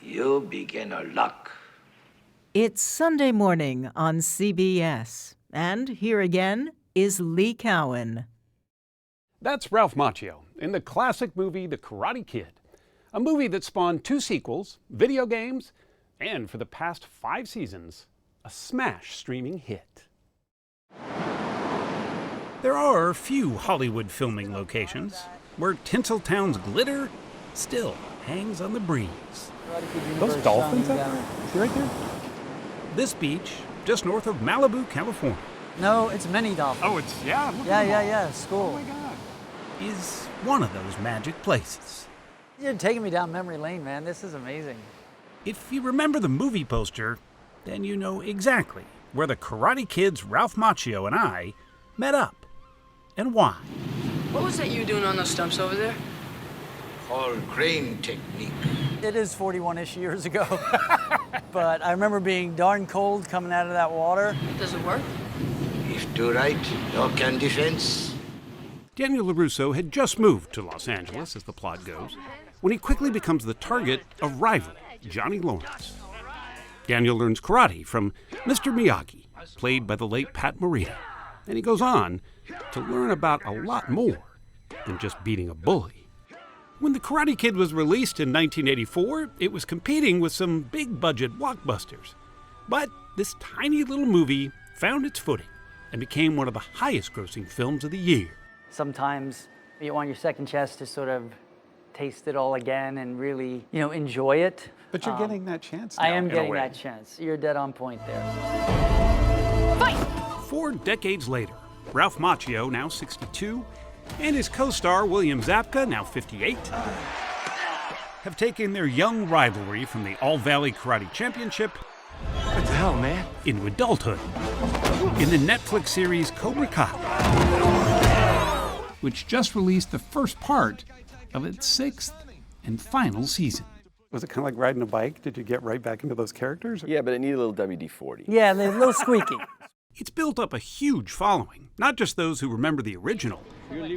You beginner luck. It's Sunday morning on CBS, and here again is Lee Cowan. That's Ralph Macchio in the classic movie The Karate Kid, a movie that spawned 2 sequels, video games, and for the past 5 seasons, a smash streaming hit. There are few Hollywood filming locations where Tinseltown's glitter still hangs on the breeze. Those dolphins out there? See right there? This beach, just north of Malibu, California. No, it's many dolphins. Oh, it's, yeah. Yeah, school. Oh my God. Is one of those magic places. You're taking me down memory lane, man. This is amazing. If you remember the movie poster, then you know exactly where the Karate Kid's Ralph Macchio and I met up and why. What was that you were doing on those stumps over there? Called crane technique. It is 41-ish years ago. But I remember being darn cold coming out of that water. Does it work? If do right, no can defense. Daniel LaRusso had just moved to Los Angeles, as the plot goes, when he quickly becomes the target of rival Johnny Lawrence. Daniel learns karate from Mr. Miyagi, played by the late Pat Morita, and he goes on to learn about a lot more than just beating a bully. When The Karate Kid was released in 1984, it was competing with some big-budget blockbusters. But this tiny little movie found its footing and became one of the highest-grossing films of the year. Sometimes you want your second chance to sort of taste it all again and really, enjoy it. But you're getting that chance now. I am getting that chance. You're dead on point there. Fight! 4 decades later, Ralph Macchio, now 62, and his co-star William Zabka, now 58, have taken their young rivalry from the All-Valley Karate Championship What the hell, man? into adulthood in the Netflix series Cobra Kai, which just released the first part of its 6th and final season. Was it kind of like riding a bike? Did you get right back into those characters? Yeah, but it needed a little WD-40. Yeah, they're a little squeaky. It's built up a huge following, not just those who remember the original,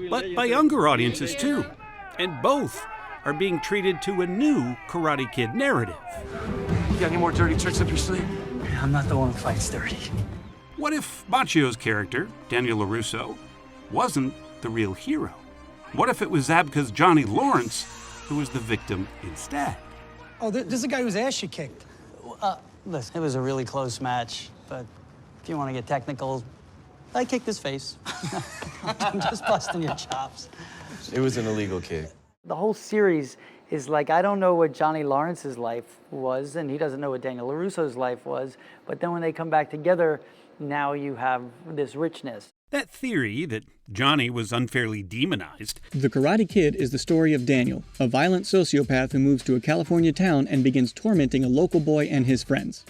but by younger audiences too. And both are being treated to a new Karate Kid narrative. You got any more dirty tricks up your sleeve? I'm not the one who fights dirty. What if Macchio's character, Daniel LaRusso, wasn't the real hero? What if it was Zabka's Johnny Lawrence who was the victim instead? Oh, this is a guy whose ass you kicked. Listen, it was a really close match, but if you want to get technical, I kicked his face. I'm just busting your chops. It was an illegal kick. The whole series is like, I don't know what Johnny Lawrence's life was, and he doesn't know what Daniel LaRusso's life was, but then when they come back together, now you have this richness. That theory that Johnny was unfairly demonized The Karate Kid is the story of Daniel, a violent sociopath who moves to a California town and begins tormenting a local boy and his friends.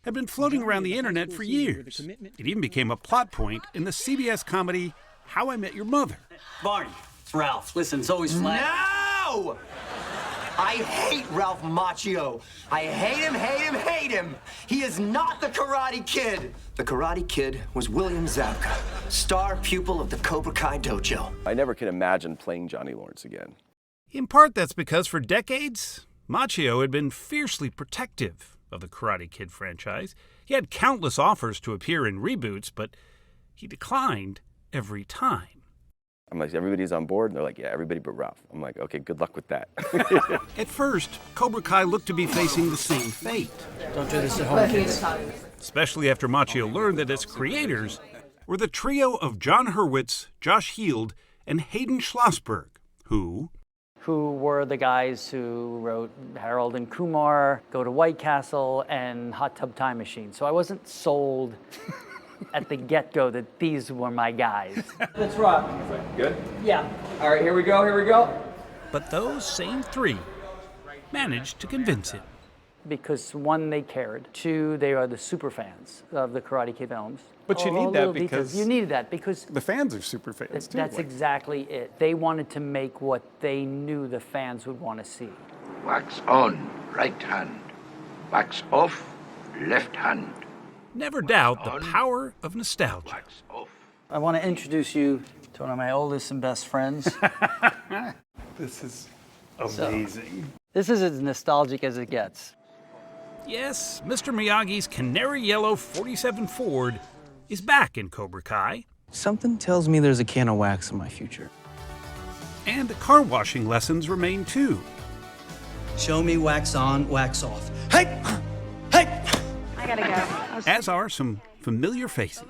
had been floating around the internet for years. It even became a plot point in the CBS comedy How I Met Your Mother. Barney, it's Ralph. Listen, it's always flat. No! I hate Ralph Macchio. I hate him, hate him, hate him. He is not the Karate Kid. The Karate Kid was William Zabka, star pupil of the Cobra Kai dojo. I never could imagine playing Johnny Lawrence again. In part, that's because for decades, Macchio had been fiercely protective of the Karate Kid franchise. He had countless offers to appear in reboots, but he declined every time. I'm like, everybody's on board? And they're like, yeah, everybody but Ralph. I'm like, okay, good luck with that. At first, Cobra Kai looked to be facing the same fate. Don't do this at home, kids. Especially after Macchio learned that its creators were the trio of John Hurwitz, Josh Heald, and Hayden Schlossberg, who were the guys who wrote Harold and Kumar, Go to White Castle, and Hot Tub Time Machine. So I wasn't sold at the get-go that these were my guys. Let's rock. Good? Yeah. All right, here we go. But those same three managed to convince him. Because one, they cared. Two, they are the super fans of the Karate Kid films. But you need that because you needed that because the fans are super fans too. That's exactly it. They wanted to make what they knew the fans would want to see. Wax on, right hand. Wax off, left hand. Never doubt the power of nostalgia. Wax off. I want to introduce you to one of my oldest and best friends. This is amazing. This is as nostalgic as it gets. Yes, Mr. Miyagi's canary yellow 47 Ford is back in Cobra Kai. Something tells me there's a can of wax in my future. And the car washing lessons remain too. Show me wax on, wax off. Hey! Hey! I gotta go. As are some familiar faces.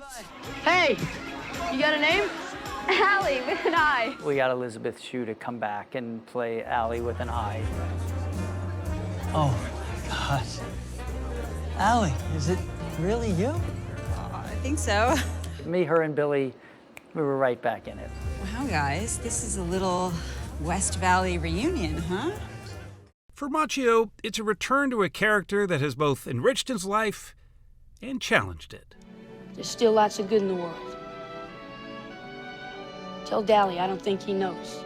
Hey! You got a name? Allie, with an I. We got Elizabeth Shue to come back and play Allie with an I. Oh my God. Allie, is it really you? I think so. Me, her, and Billy, we were right back in it. Wow, guys, this is a little West Valley reunion, huh? For Macchio, it's a return to a character that has both enriched his life and challenged it. There's still lots of good in the world. Tell Dally I don't think he knows.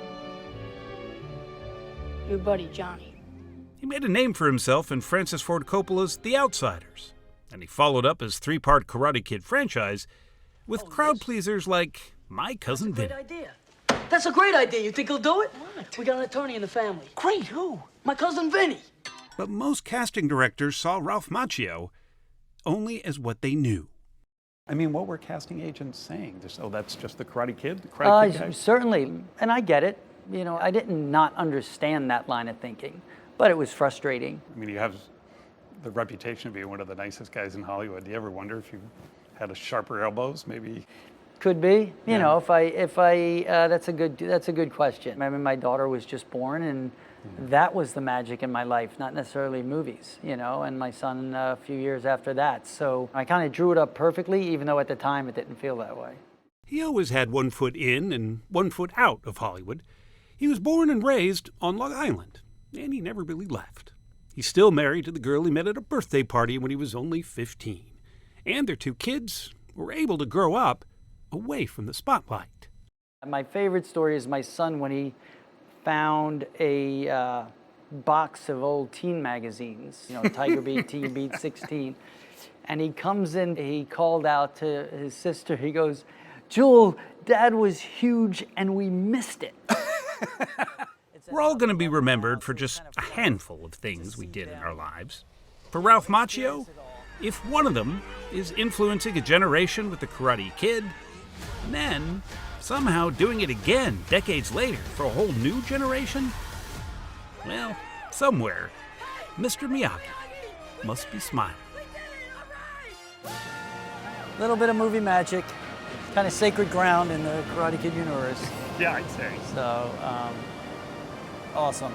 Your buddy, Johnny. He made a name for himself in Francis Ford Coppola's The Outsiders, and he followed up his three-part Karate Kid franchise with crowd pleasers like My Cousin Vinny. That's a great idea. You think he'll do it? What? We got an attorney in the family. Great, who? My cousin Vinny. But most casting directors saw Ralph Macchio only as what they knew. I mean, what were casting agents saying? Just, oh, that's just the Karate Kid? The Karate Kid guy? Certainly, and I get it. You know, I didn't not understand that line of thinking, but it was frustrating. I mean, you have the reputation of being one of the nicest guys in Hollywood. Do you ever wonder if you had a sharper elbows, maybe? Could be. You know, if I that's a good question. I mean, my daughter was just born, and that was the magic in my life, not necessarily movies, you know, and my son a few years after that. So I kind of drew it up perfectly, even though at the time it didn't feel that way. He always had one foot in and one foot out of Hollywood. He was born and raised on Long Island, and he never really left. He's still married to the girl he met at a birthday party when he was only 15. And their two kids were able to grow up away from the spotlight. My favorite story is my son when he found a box of old teen magazines, you know, Tiger Beat, Teen Beat 16. And he comes in, he called out to his sister, he goes, "Jewel, Dad was huge and we missed it." We're all going to be remembered for just a handful of things we did in our lives. For Ralph Macchio, if one of them is influencing a generation with the Karate Kid, and then somehow doing it again decades later for a whole new generation, well, somewhere, Mr. Miyagi must be smiling. A little bit of movie magic, kind of sacred ground in the Karate Kid universe. Yeah, I'd say. So, awesome.